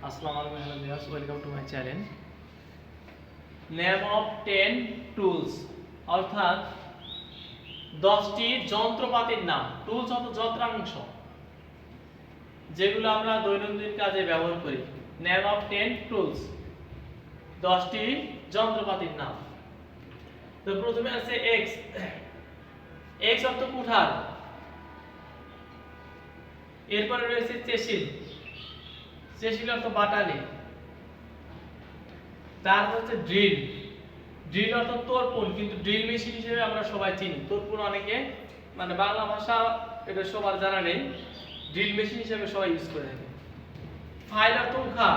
আসসালামু আলাইকুম hello viewers, welcome to my channel. Name of 10 tools অর্থাৎ 10টি যন্ত্রপাতির নাম। টুলস অর্থ যন্ত্রাংশ যেগুলো আমরা দৈনন্দিন কাজে ব্যবহার করি। নেম অফ 10 টুলস, 10টি যন্ত্রপাতির নাম। তো প্রথমে আছে এক্স। এক্স অর্থ কুঠার। এরপরে রয়েছে চেসিল। চেসিল অর্থ বাটালি। তারপর হচ্ছে ড্রিল। ড্রিল অর্থ তোরপুন, কিন্তু ড্রিল মেশিন হিসেবে আমরা সবাই চিনি। তোরপুন অনেকে মানে বাংলা ভাষা এটা সবার জানা নেই, ড্রিল মেশিন হিসেবে সবাই ইউজ করে থাকে। ফাইল অর্থ উখা।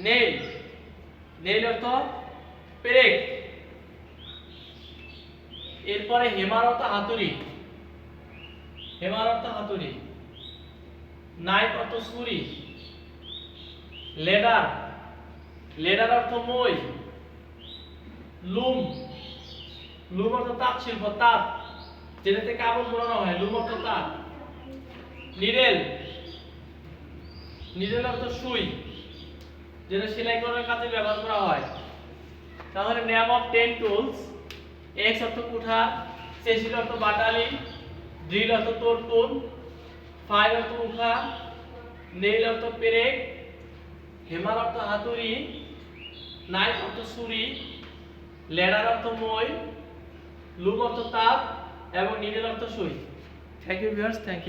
নেইল, নেইল অর্থ পেরেক। এরপরে হেমার অর্থ হাতুড়ি। হেমার অর্থ হাতুড়ি। নাইফ অর্থ ছুরি। লেডার, লেডার অর্থ মই। লুম, লুম অর্থ তাঁত শিল্প, তাঁত যেটাতে কাপড় বোনানো হয়, লুম অর্থ তাঁত। নিডেল, নিডেল অর্থ সুই, যেটা সেলাই করার কাজে ব্যবহার করা হয়। তাহলে নেম অফ 10 টুলস: এক্স অর্থ কুঠার, চেসিল অর্থ বাটালি, ড্রিল অর্থ তোরপুন, ফাইল অর্থ উখা, নেইল অর্থ পেরেক, হেমার অর্থ হাতুড়ি, নাইফ অর্থ ছুরি, লেডার অর্থ মই, লুম অর্থ তাঁত এবং নিডেল অর্থ সুই। Thank you viewers, thank you.